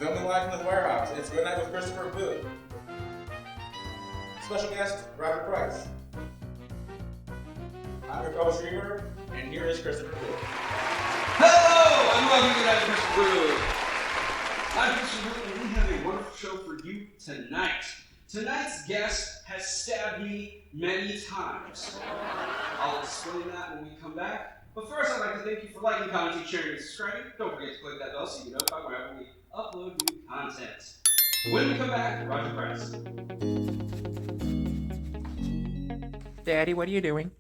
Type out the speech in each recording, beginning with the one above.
Filming live from the warehouse, it's Good Night with Christopher Booth. Special guest, Robert Price. I'm your co-host, Reverb, and here is Christopher Booth. Hello, and welcome to Good Night with Christopher Booth. I'm Christopher Booth, and we have a wonderful show for you tonight. Tonight's guest has stabbed me many times. I'll explain that when we come back. But first, I'd like to thank you for liking, commenting, sharing, and subscribing. Don't forget to click that bell so you get notified whenever we upload new content. When we come back, Roger Price. Daddy, what are you doing?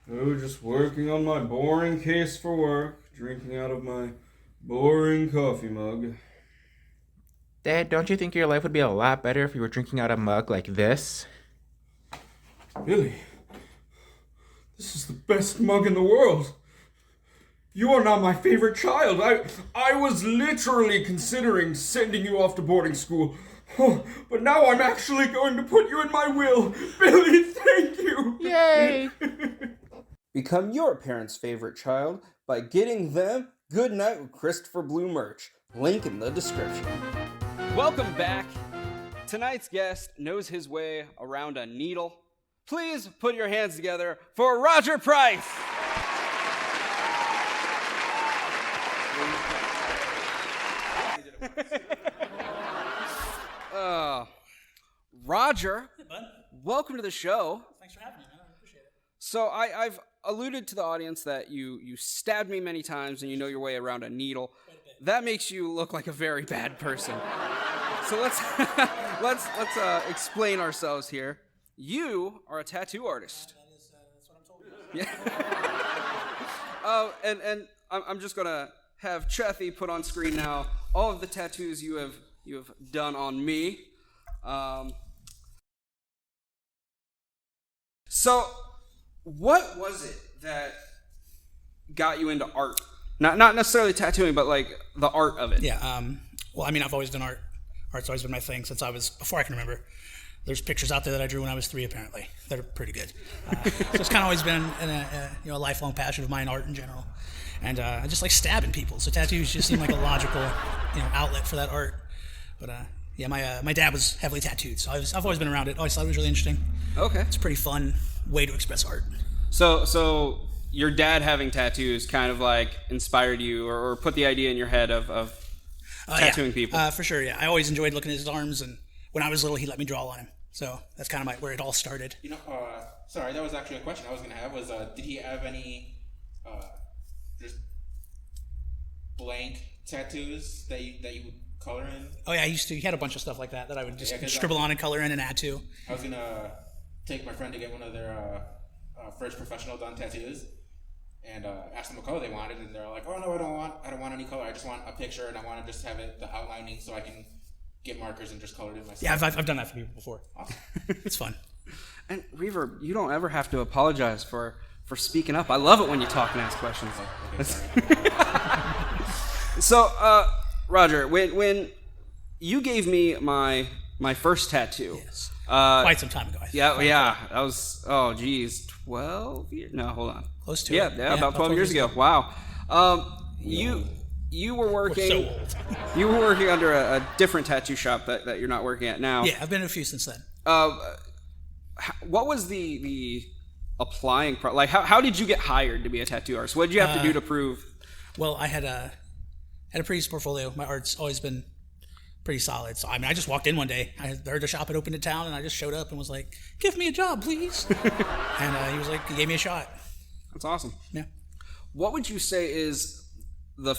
Oh, just working on my boring case for work, drinking out of my boring coffee mug. Dad, don't you think your life would be a lot better if you were drinking out a mug like this? Billy, this is the best mug in the world. You are not my favorite child. I was literally considering sending you off to boarding school. But now I'm actually going to put you in my will. Billy, thank you. Yay! Become your parents' favorite child by getting them Good Night with Christopher Blue merch. Link in the description. Welcome back. Tonight's guest knows his way around a needle. Please put your hands together for Roger Price. Roger, hey, bud. Welcome to the show. Thanks for having me, man. I appreciate it. So I've alluded to the audience that you stabbed me many times and you know your way around a needle. That makes you look like a very bad person. So let's explain ourselves here. You are a tattoo artist. That's what I'm told. Yeah. And I'm just gonna have Chethiya put on screen now all of the tattoos you have done on me. So, what was it that got you into art? Not necessarily tattooing, but like the art of it. Yeah. Well, I mean, I've always done art. Art's always been my thing since before I can remember. There's pictures out there that I drew when I was 3, apparently. That are pretty good. So it's kind of always been a lifelong passion of mine, art in general. And I just like stabbing people. So tattoos just seem like a logical, outlet for that art. But yeah, my dad was heavily tattooed, so I've always been around it. Always thought it was really interesting. Okay. It's a pretty fun way to express art. So your dad having tattoos kind of like inspired you or put the idea in your head of tattooing people? For sure, yeah. I always enjoyed looking at his arms, and when I was little, he let me draw on him. So that's kind of where it all started. Sorry, that was actually a question I was going to have was, did he have any just blank tattoos that you would color in? Oh yeah, he had a bunch of stuff like that I would just scribble on and color in and add to. I was going to take my friend to get one of their first professional done tattoos and ask them what color they wanted, and they're like, oh no, I don't want any color, I just want a picture and I want to just have it the outlining so I can get markers and just color it in myself. Yeah, I've done that for people before. Awesome. It's fun. And Reverb, you don't ever have to apologize for speaking up. I love it when you talk and ask questions. Okay, sorry. So, Roger, when you gave me my first tattoo, Yes. Quite some time ago. Yeah, that was 12 years. No, hold on. Close to yeah, it. Yeah, about 12 years ago. Wow. You were working. We're so old. You were working under a different tattoo shop that you're not working at now. Yeah, I've been in a few since then. What was the applying like? How did you get hired to be a tattoo artist? What did you have to do to prove? Well, I had a pretty decent portfolio. My art's always been pretty solid. So I just walked in one day. I heard a shop had opened in town, and I just showed up and was like, "Give me a job, please." And he gave me a shot. That's awesome. Yeah. What would you say is the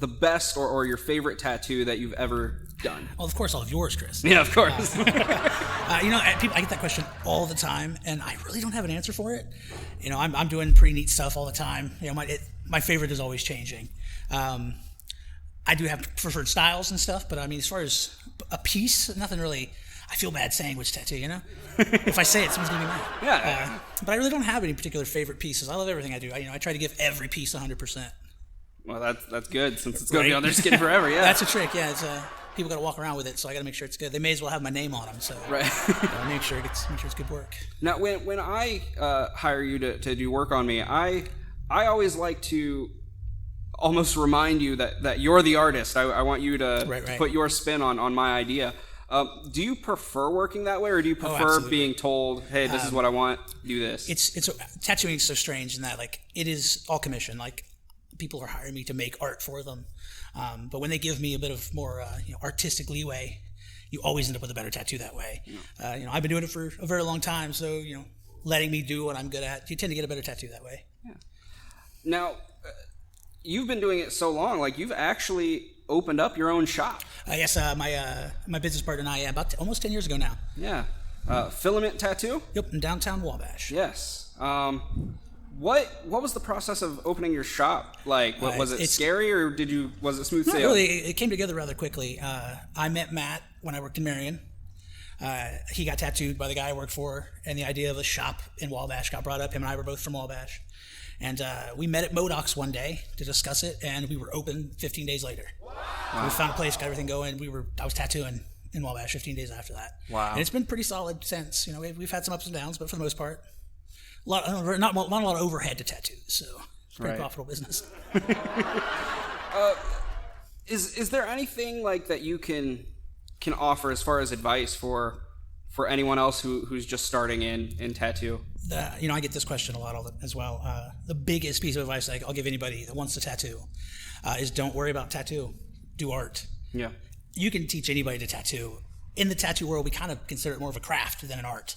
best or your favorite tattoo that you've ever done? Well, of course, all of yours, Chris. Yeah, of course. I get that question all the time, and I really don't have an answer for it. I'm doing pretty neat stuff all the time. My favorite is always changing. I do have preferred styles and stuff, but I mean, as far as a piece, nothing really. I feel bad saying which tattoo, If I say it, someone's gonna be mad. Yeah. But I really don't have any particular favorite pieces. I love everything I do. I try to give every piece 100%. Well, that's good since it's going to be on their skin forever. Yeah, that's a trick. Yeah, it's people got to walk around with it, so I got to make sure it's good. They may as well have my name on them. So right. Make sure it's good work. Now, when I hire you to do work on me, I always like to almost remind you that you're the artist. I want you to Right. put your spin on my idea. Do you prefer working that way, or do you prefer being told, "Hey, this is what I want. Do this"? It's tattooing is so strange in that like it is all commission. Like people are hiring me to make art for them, but when they give me a bit of more artistic leeway, you always end up with a better tattoo that way. I've been doing it for a very long time, so letting me do what I'm good at, you tend to get a better tattoo that way. Yeah. Now, you've been doing it so long, like you've actually opened up your own shop. Yes, my business partner and I, about almost 10 years ago now. Yeah. Filament Tattoo? Yep, in downtown Wabash. Yes. What was the process of opening your shop like? Was it scary, or was it smooth sailing? Really, it came together rather quickly. I met Matt when I worked in Marion. He got tattooed by the guy I worked for, and the idea of a shop in Wabash got brought up. Him and I were both from Wabash. And we met at Modoc's one day to discuss it, and we were open 15 days later. Wow. So we found a place, got everything going. I was tattooing in Wabash 15 days after that. Wow. And it's been pretty solid since. We've had some ups and downs, but for the most part, not a lot of overhead to tattoos. So it's a pretty profitable business. Is there anything like that you can offer as far as advice for anyone else who's just starting in tattoo? I get this question a lot as well. The biggest piece of advice I'll give anybody that wants to tattoo is don't worry about tattoo. Do art. Yeah. You can teach anybody to tattoo. In the tattoo world, we kind of consider it more of a craft than an art.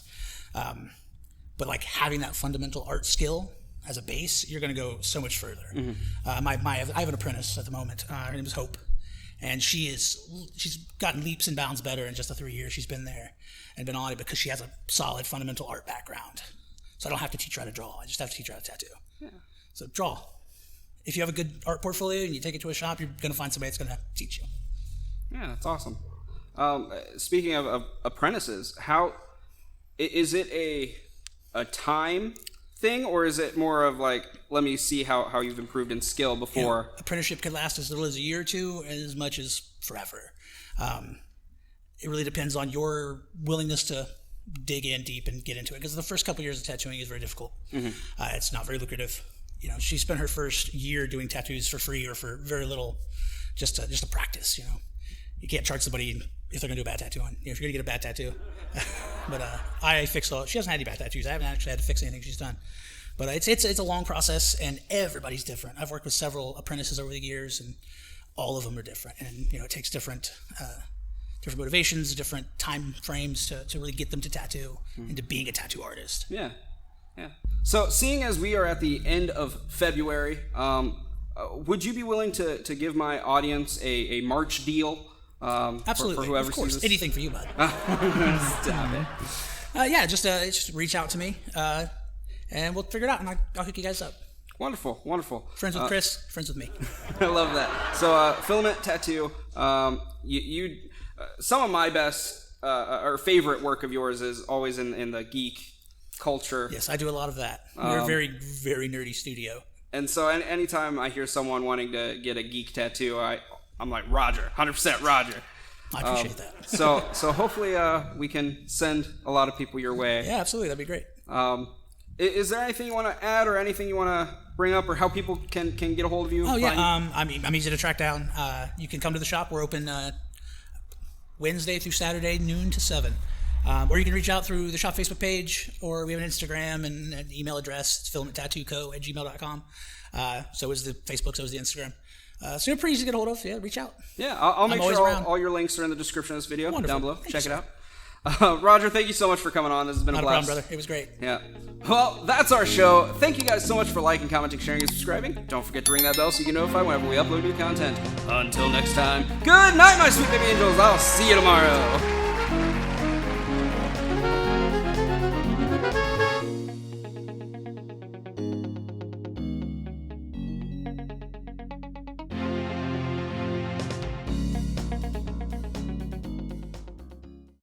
But like having that fundamental art skill as a base, you're going to go so much further. Mm-hmm. I have an apprentice at the moment. Her name is Hope. And she's gotten leaps and bounds better in just the 3 years she's been there and been on it because she has a solid fundamental art background. So I don't have to teach her how to draw. I just have to teach her how to tattoo. Yeah. So draw. If you have a good art portfolio and you take it to a shop, you're going to find somebody that's going to teach you. Yeah, that's awesome. Speaking of apprentices, how is it a time thing, or is it more of like, let me see how you've improved in skill before? Apprenticeship could last as little as a year or two, and as much as forever. It really depends on your willingness to dig in deep and get into it, because the first couple of years of tattooing is very difficult. Mm-hmm. It's not very lucrative. She spent her first year doing tattoos for free or for very little, just to practice. You can't charge somebody if they're gonna do a bad tattoo on. If you're gonna get a bad tattoo. But I fixed all. She hasn't had any bad tattoos. I haven't actually had to fix anything she's done. But it's a long process, and everybody's different. I've worked with several apprentices over the years, and all of them are different. And it takes different motivations, different time frames to really get them to tattoo into being a tattoo artist. Yeah. So, seeing as we are at the end of February, would you be willing to give my audience a March deal? Absolutely, for whoever of course. sees this? Anything for you, bud. Stop it. Just reach out to me, and we'll figure it out, and I'll hook you guys up. Wonderful. Friends with Chris, friends with me. I love that. So, Filament Tattoo, you some of my best or favorite work of yours is always in the geek culture. Yes, I do a lot of that. We're a very, very nerdy studio. And so anytime I hear someone wanting to get a geek tattoo, I'm like, Roger, 100% Roger. I appreciate that. So hopefully we can send a lot of people your way. Yeah, absolutely. That'd be great. Is there anything you want to add or anything you want to bring up, or how people can get a hold of you? Oh, yeah. I'm easy to track down. You can come to the shop. We're open Wednesday through Saturday, noon to 7. Or you can reach out through the shop Facebook page, or we have an Instagram and an email address. It's filamentattooco@gmail.com. So is the Facebook, so is the Instagram. So you're pretty easy to get a hold of. Yeah, reach out. Yeah, I'll make sure all your links are in the description of this video down below. Check it out. Roger, thank you so much for coming on. This has been a blast. Not a problem, brother. It was great. Yeah. Well, that's our show. Thank you guys so much for liking, commenting, sharing, and subscribing. Don't forget to ring that bell so you get notified whenever we upload new content. Until next time, good night, my sweet baby angels. I'll see you tomorrow.